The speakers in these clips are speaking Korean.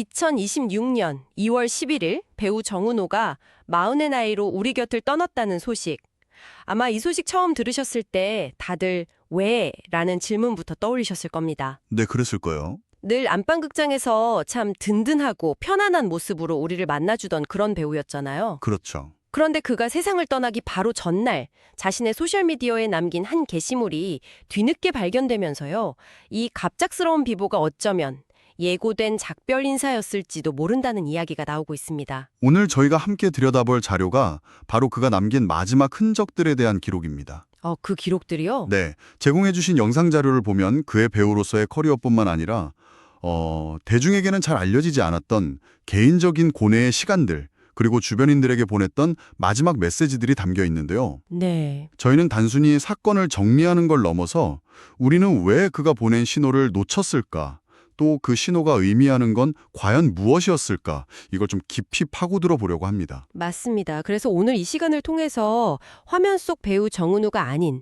2026년 2월 11일 배우 정은호가 40의 나이로 우리 곁을 떠났다는 소식. 아마 이 소식 처음 들으셨을 때 다들 왜? 라는 질문부터 떠올리셨을 겁니다. 네, 그랬을 거예요. 늘 안방극장에서 참 든든하고 편안한 모습으로 우리를 만나주던 그런 배우였잖아요. 그렇죠. 그런데 그가 세상을 떠나기 바로 전날 자신의 소셜미디어에 남긴 한 게시물이 뒤늦게 발견되면서요. 이 갑작스러운 비보가 어쩌면 예고된 작별 인사였을지도 모른다는 이야기가 나오고 있습니다. 오늘 저희가 함께 들여다볼 자료가 바로 그가 남긴 마지막 흔적들에 대한 기록입니다. 그 기록들이요? 네, 제공해주신 영상 자료를 보면 그의 배우로서의 커리어뿐만 아니라 대중에게는 잘 알려지지 않았던 개인적인 고뇌의 시간들, 그리고 주변인들에게 보냈던 마지막 메시지들이 담겨 있는데요. 네. 저희는 단순히 사건을 정리하는 걸 넘어서 우리는 왜 그가 보낸 신호를 놓쳤을까? 또 그 신호가 의미하는 건 과연 무엇이었을까? 이걸 좀 깊이 파고들어 보려고 합니다. 맞습니다. 그래서 오늘 이 시간을 통해서 화면 속 배우 정은우가 아닌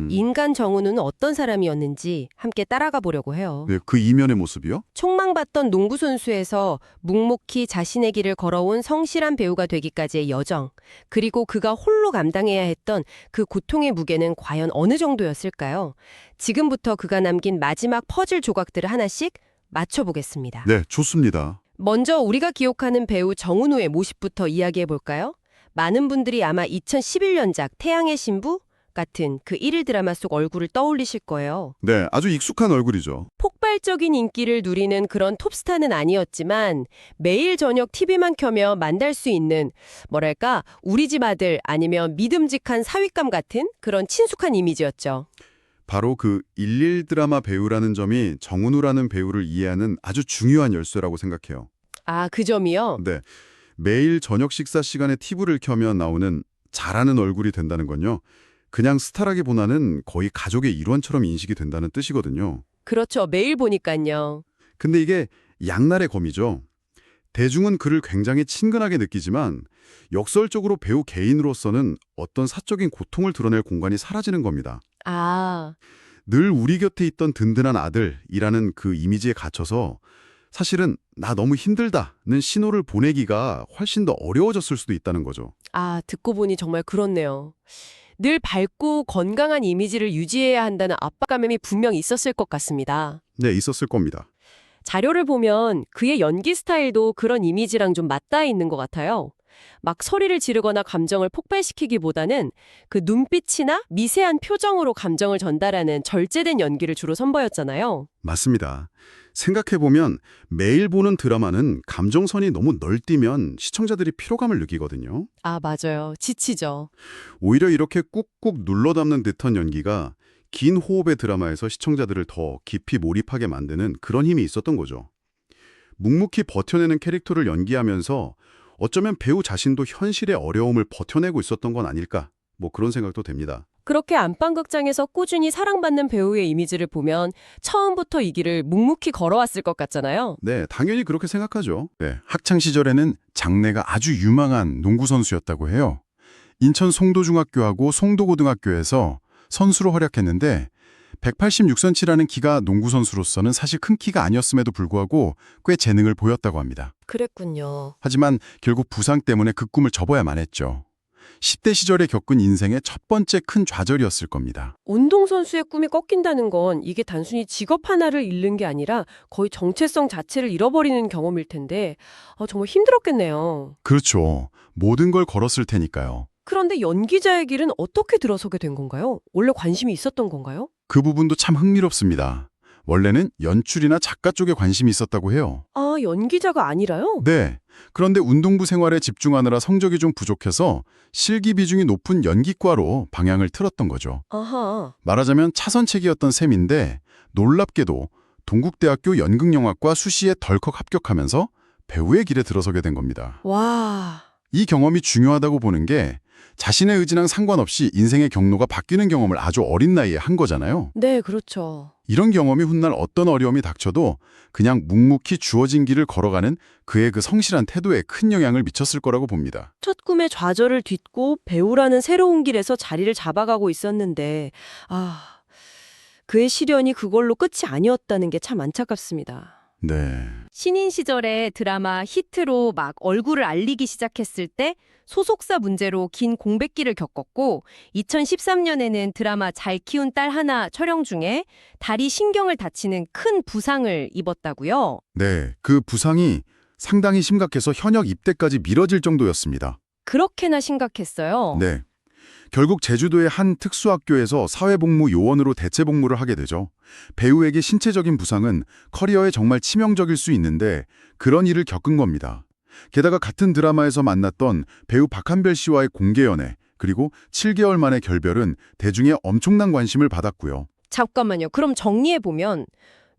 인간 정은우는 어떤 사람이었는지 함께 따라가 보려고 해요. 네, 그 이면의 모습이요? 촉망받던 농구 선수에서 묵묵히 자신의 길을 걸어온 성실한 배우가 되기까지의 여정, 그리고 그가 홀로 감당해야 했던 그 고통의 무게는 과연 어느 정도였을까요? 지금부터 그가 남긴 마지막 퍼즐 조각들을 하나씩 맞춰보겠습니다. 네, 좋습니다. 먼저 우리가 기억하는 배우 정은우의 모습부터 이야기해 볼까요? 많은 분들이 아마 2011년작 태양의 신부 같은 그 1일 드라마 속 얼굴을 떠올리실 거예요. 네, 아주 익숙한 얼굴이죠. 폭발적인 인기를 누리는 그런 톱스타는 아니었지만 매일 저녁 TV만 켜며 만날 수 있는 뭐랄까 우리 집 아들 아니면 믿음직한 사윗감 같은 그런 친숙한 이미지였죠. 바로 그 11 드라마 배우라는 점이 정은우라는 배우를 이해하는 아주 중요한 열쇠라고 생각해요. 아, 그 점이요? 네, 매일 저녁 식사 시간에 TV를 켜면 나오는 잘하는 얼굴이 된다는 건요. 그냥 스타라기보다는 거의 가족의 일원처럼 인식이 된다는 뜻이거든요. 그렇죠. 매일 보니까요. 근데 이게 양날의 검이죠. 대중은 그를 굉장히 친근하게 느끼지만 역설적으로 배우 개인으로서는 어떤 사적인 고통을 드러낼 공간이 사라지는 겁니다. 아, 늘 우리 곁에 있던 든든한 아들이라는 그 이미지에 갇혀서 사실은 나 너무 힘들다는 신호를 보내기가 훨씬 더 어려워졌을 수도 있다는 거죠. 듣고 보니 정말 그렇네요. 늘 밝고 건강한 이미지를 유지해야 한다는 압박감이 분명 있었을 것 같습니다. 네, 있었을 겁니다. 자료를 보면 그의 연기 스타일도 그런 이미지랑 좀 맞닿아 있는 것 같아요. 막 소리를 지르거나 감정을 폭발시키기보다는 그 눈빛이나 미세한 표정으로 감정을 전달하는 절제된 연기를 주로 선보였잖아요. 맞습니다. 생각해보면 매일 보는 드라마는 감정선이 너무 널뛰면 시청자들이 피로감을 느끼거든요. 아, 맞아요. 지치죠. 오히려 이렇게 꾹꾹 눌러담는 듯한 연기가 긴 호흡의 드라마에서 시청자들을 더 깊이 몰입하게 만드는 그런 힘이 있었던 거죠. 묵묵히 버텨내는 캐릭터를 연기하면서 어쩌면 배우 자신도 현실의 어려움을 버텨내고 있었던 건 아닐까, 그런 생각도 됩니다. 그렇게 안방극장에서 꾸준히 사랑받는 배우의 이미지를 보면 처음부터 이 길을 묵묵히 걸어왔을 것 같잖아요. 네, 당연히 그렇게 생각하죠. 네, 학창 시절에는 장래가 아주 유망한 농구 선수였다고 해요. 인천 송도중학교하고 송도고등학교에서 선수로 활약했는데 186cm라는 키가 농구 선수로서는 사실 큰 키가 아니었음에도 불구하고 꽤 재능을 보였다고 합니다. 그랬군요. 하지만 결국 부상 때문에 그 꿈을 접어야만 했죠. 10대 시절에 겪은 인생의 첫 번째 큰 좌절이었을 겁니다. 운동선수의 꿈이 꺾인다는 건 이게 단순히 직업 하나를 잃는 게 아니라 거의 정체성 자체를 잃어버리는 경험일 텐데 정말 힘들었겠네요. 그렇죠. 모든 걸 걸었을 테니까요. 그런데 연기자의 길은 어떻게 들어서게 된 건가요? 원래 관심이 있었던 건가요? 그 부분도 참 흥미롭습니다. 원래는 연출이나 작가 쪽에 관심이 있었다고 해요. 아, 연기자가 아니라요? 네. 그런데 운동부 생활에 집중하느라 성적이 좀 부족해서 실기 비중이 높은 연기과로 방향을 틀었던 거죠. 아하. 말하자면 차선책이었던 셈인데 놀랍게도 동국대학교 연극영화과 수시에 덜컥 합격하면서 배우의 길에 들어서게 된 겁니다. 와. 이 경험이 중요하다고 보는 게 자신의 의지랑 상관없이 인생의 경로가 바뀌는 경험을 아주 어린 나이에 한 거잖아요. 네, 그렇죠. 이런 경험이 훗날 어떤 어려움이 닥쳐도 그냥 묵묵히 주어진 길을 걸어가는 그의 그 성실한 태도에 큰 영향을 미쳤을 거라고 봅니다. 첫 꿈의 좌절을 딛고 배우라는 새로운 길에서 자리를 잡아가고 있었는데 그의 시련이 그걸로 끝이 아니었다는 게 참 안타깝습니다. 네. 신인 시절에 드라마 히트로 막 얼굴을 알리기 시작했을 때 소속사 문제로 긴 공백기를 겪었고 2013년에는 드라마 잘 키운 딸 하나 촬영 중에 다리 신경을 다치는 큰 부상을 입었다고요. 네, 그 부상이 상당히 심각해서 현역 입대까지 미뤄질 정도였습니다. 그렇게나 심각했어요. 네. 결국 제주도의 한 특수학교에서 사회복무 요원으로 대체 복무를 하게 되죠. 배우에게 신체적인 부상은 커리어에 정말 치명적일 수 있는데 그런 일을 겪은 겁니다. 게다가 같은 드라마에서 만났던 배우 박한별 씨와의 공개 연애, 그리고 7개월 만의 결별은 대중의 엄청난 관심을 받았고요. 잠깐만요. 그럼 정리해보면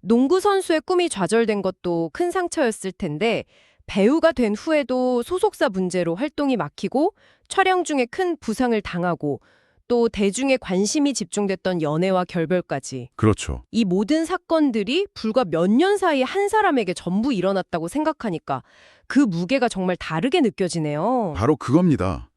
농구 선수의 꿈이 좌절된 것도 큰 상처였을 텐데 배우가 된 후에도 소속사 문제로 활동이 막히고 촬영 중에 큰 부상을 당하고 또 대중의 관심이 집중됐던 연애와 결별까지 그렇죠. 이 모든 사건들이 불과 몇 년 사이에 한 사람에게 전부 일어났다고 생각하니까 그 무게가 정말 다르게 느껴지네요. 바로 그겁니다.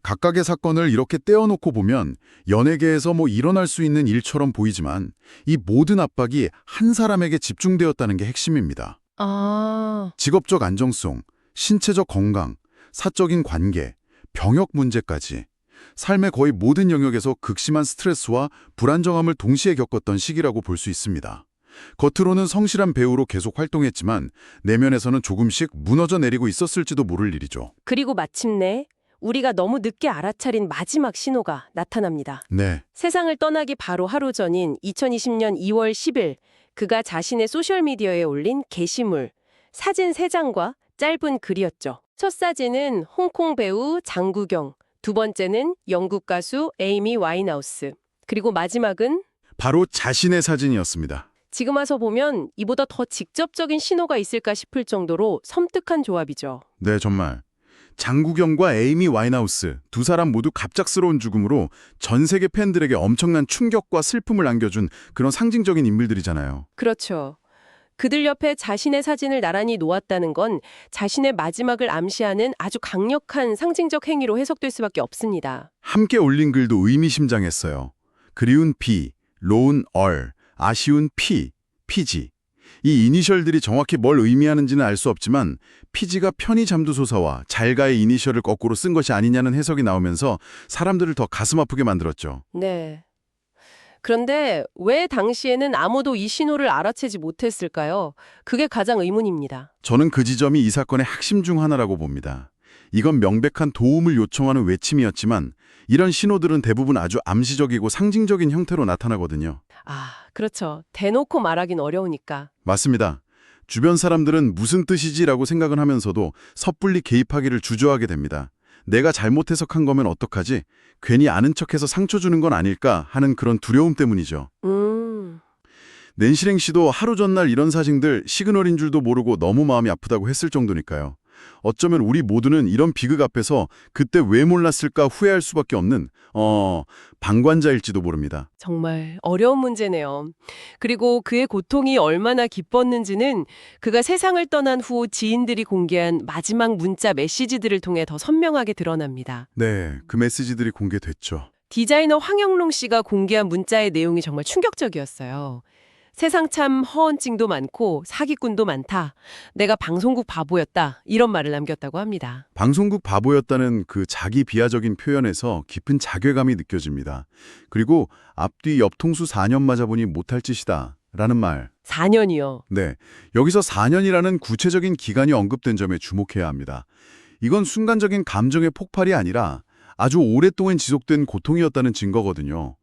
각각의 사건을 이렇게 떼어놓고 보면 연예계에서 일어날 수 있는 일처럼 보이지만 이 모든 압박이 한 사람에게 집중되었다는 게 핵심입니다. 아, 직업적 안정성, 신체적 건강, 사적인 관계, 병역 문제까지 삶의 거의 모든 영역에서 극심한 스트레스와 불안정함을 동시에 겪었던 시기라고 볼 수 있습니다. 겉으로는 성실한 배우로 계속 활동했지만 내면에서는 조금씩 무너져 내리고 있었을지도 모를 일이죠. 그리고 마침내 우리가 너무 늦게 알아차린 마지막 신호가 나타납니다. 네, 세상을 떠나기 바로 하루 전인 2020년 2월 10일 그가 자신의 소셜미디어에 올린 게시물, 사진 3장과 짧은 글이었죠. 첫 사진은 홍콩 배우 장국영, 두 번째는 영국 가수 에이미 와인하우스, 그리고 마지막은 바로 자신의 사진이었습니다. 지금 와서 보면 이보다 더 직접적인 신호가 있을까 싶을 정도로 섬뜩한 조합이죠. 네, 정말. 장국영과 에이미 와인하우스 두 사람 모두 갑작스러운 죽음으로 전 세계 팬들에게 엄청난 충격과 슬픔을 안겨준 그런 상징적인 인물들이잖아요. 그렇죠. 그들 옆에 자신의 사진을 나란히 놓았다는 건 자신의 마지막을 암시하는 아주 강력한 상징적 행위로 해석될 수밖에 없습니다. 함께 올린 글도 의미심장했어요. 그리운 비, 로운 얼, 아쉬운 피, 피지. 이 이니셜들이 정확히 뭘 의미하는지는 알 수 없지만 피지가 편의잠두소사와 잘가의 이니셜을 거꾸로 쓴 것이 아니냐는 해석이 나오면서 사람들을 더 가슴 아프게 만들었죠. 네. 그런데 왜 당시에는 아무도 이 신호를 알아채지 못했을까요? 그게 가장 의문입니다. 저는 그 지점이 이 사건의 핵심 중 하나라고 봅니다. 이건 명백한 도움을 요청하는 외침이었지만 이런 신호들은 대부분 아주 암시적이고 상징적인 형태로 나타나거든요. 아, 그렇죠. 대놓고 말하긴 어려우니까. 맞습니다. 주변 사람들은 무슨 뜻이지라고 생각은 하면서도 섣불리 개입하기를 주저하게 됩니다. 내가 잘못 해석한 거면 어떡하지? 괜히 아는 척해서 상처 주는 건 아닐까 하는 그런 두려움 때문이죠. 낸시랭 씨도 하루 전날 이런 사진들 시그널인 줄도 모르고 너무 마음이 아프다고 했을 정도니까요. 어쩌면 우리 모두는 이런 비극 앞에서 그때 왜 몰랐을까 후회할 수밖에 없는 방관자일지도 모릅니다. 정말 어려운 문제네요. 그리고 그의 고통이 얼마나 깊었는지는 그가 세상을 떠난 후 지인들이 공개한 마지막 문자 메시지들을 통해 더 선명하게 드러납니다. 네, 그 메시지들이 공개됐죠. 디자이너 황영롱 씨가 공개한 문자의 내용이 정말 충격적이었어요. 세상 참 허언증도 많고 사기꾼도 많다. 내가 방송국 바보였다. 이런 말을 남겼다고 합니다. 방송국 바보였다는 그 자기 비하적인 표현에서 깊은 자괴감이 느껴집니다. 그리고 앞뒤 옆통수 4년 맞아보니 못할 짓이다 라는 말. 4년이요. 네, 여기서 4년이라는 구체적인 기간이 언급된 점에 주목해야 합니다. 이건 순간적인 감정의 폭발이 아니라 아주 오랫동안 지속된 고통이었다는 증거거든요.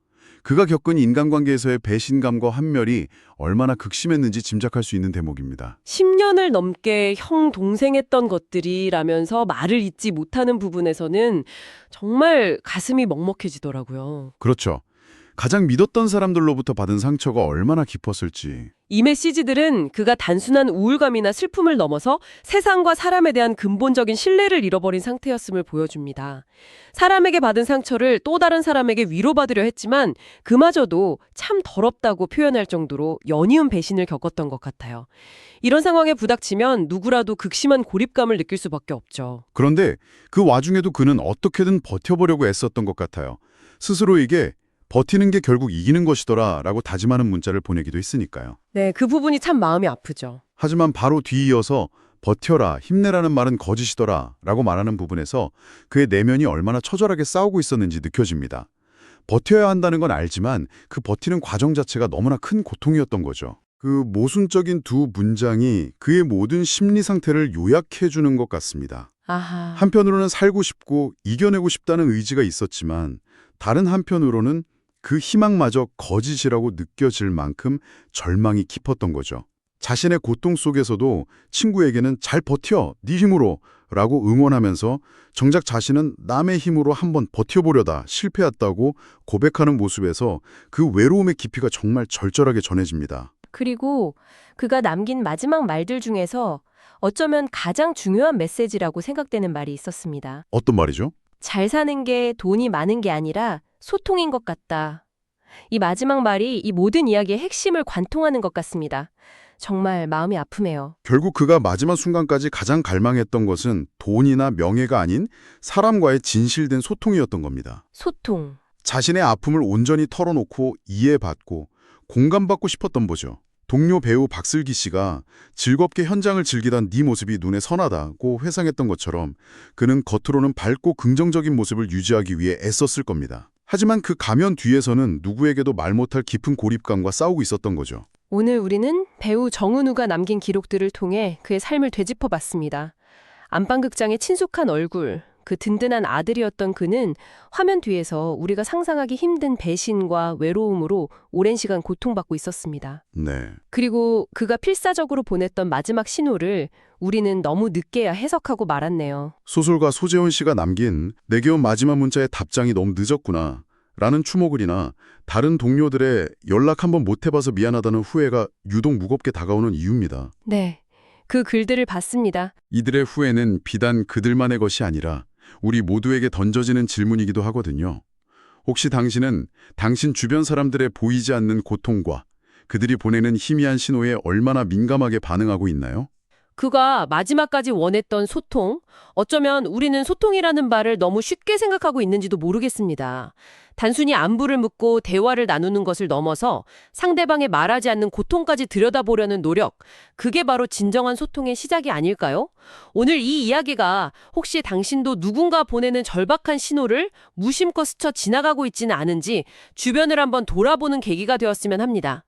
그가 겪은 인간관계에서의 배신감과 환멸이 얼마나 극심했는지 짐작할 수 있는 대목입니다. 10년을 넘게 형 동생했던 것들이라면서 말을 잇지 못하는 부분에서는 정말 가슴이 먹먹해지더라고요. 그렇죠. 가장 믿었던 사람들로부터 받은 상처가 얼마나 깊었을지. 이 메시지들은 그가 단순한 우울감이나 슬픔을 넘어서 세상과 사람에 대한 근본적인 신뢰를 잃어버린 상태였음을 보여줍니다. 사람에게 받은 상처를 또 다른 사람에게 위로받으려 했지만 그마저도 참 더럽다고 표현할 정도로 연이은 배신을 겪었던 것 같아요. 이런 상황에 부닥치면 누구라도 극심한 고립감을 느낄 수밖에 없죠. 그런데 그 와중에도 그는 어떻게든 버텨보려고 애썼던 것 같아요. 스스로에게 버티는 게 결국 이기는 것이더라 라고 다짐하는 문자를 보내기도 했으니까요. 네, 그 부분이 참 마음이 아프죠. 하지만 바로 뒤이어서 버텨라, 힘내라는 말은 거짓이더라 라고 말하는 부분에서 그의 내면이 얼마나 처절하게 싸우고 있었는지 느껴집니다. 버텨야 한다는 건 알지만 그 버티는 과정 자체가 너무나 큰 고통이었던 거죠. 그 모순적인 두 문장이 그의 모든 심리 상태를 요약해 주는 것 같습니다. 아하. 한편으로는 살고 싶고 이겨내고 싶다는 의지가 있었지만 다른 한편으로는 그 희망마저 거짓이라고 느껴질 만큼 절망이 깊었던 거죠. 자신의 고통 속에서도 친구에게는 잘 버텨, 네 힘으로 라고 응원하면서 정작 자신은 남의 힘으로 한번 버텨보려다 실패했다고 고백하는 모습에서 그 외로움의 깊이가 정말 절절하게 전해집니다. 그리고 그가 남긴 마지막 말들 중에서 어쩌면 가장 중요한 메시지라고 생각되는 말이 있었습니다. 어떤 말이죠? 잘 사는 게 돈이 많은 게 아니라 소통인 것 같다. 이 마지막 말이 이 모든 이야기의 핵심을 관통하는 것 같습니다. 정말 마음이 아프네요. 결국 그가 마지막 순간까지 가장 갈망했던 것은 돈이나 명예가 아닌 사람과의 진실된 소통이었던 겁니다. 소통. 자신의 아픔을 온전히 털어놓고 이해받고 공감받고 싶었던 거죠. 동료 배우 박슬기 씨가 즐겁게 현장을 즐기던 네 모습이 눈에 선하다고 회상했던 것처럼 그는 겉으로는 밝고 긍정적인 모습을 유지하기 위해 애썼을 겁니다. 하지만 그 가면 뒤에서는 누구에게도 말 못할 깊은 고립감과 싸우고 있었던 거죠. 오늘 우리는 배우 정은우가 남긴 기록들을 통해 그의 삶을 되짚어봤습니다. 안방극장의 친숙한 얼굴, 그 든든한 아들이었던 그는 화면 뒤에서 우리가 상상하기 힘든 배신과 외로움으로 오랜 시간 고통받고 있었습니다. 네. 그리고 그가 필사적으로 보냈던 마지막 신호를 우리는 너무 늦게야 해석하고 말았네요. 소설가 소재훈 씨가 남긴 내게 온 마지막 문자의 답장이 너무 늦었구나 라는 추모글이나 다른 동료들의 연락 한번 못 해봐서 미안하다는 후회가 유독 무겁게 다가오는 이유입니다. 네, 그 글들을 봤습니다. 이들의 후회는 비단 그들만의 것이 아니라 우리 모두에게 던져지는 질문이기도 하거든요. 혹시 당신은 당신 주변 사람들의 보이지 않는 고통과 그들이 보내는 희미한 신호에 얼마나 민감하게 반응하고 있나요? 그가 마지막까지 원했던 소통, 어쩌면 우리는 소통이라는 말을 너무 쉽게 생각하고 있는지도 모르겠습니다. 단순히 안부를 묻고 대화를 나누는 것을 넘어서 상대방의 말하지 않는 고통까지 들여다보려는 노력, 그게 바로 진정한 소통의 시작이 아닐까요? 오늘 이 이야기가 혹시 당신도 누군가 보내는 절박한 신호를 무심코 스쳐 지나가고 있지는 않은지 주변을 한번 돌아보는 계기가 되었으면 합니다.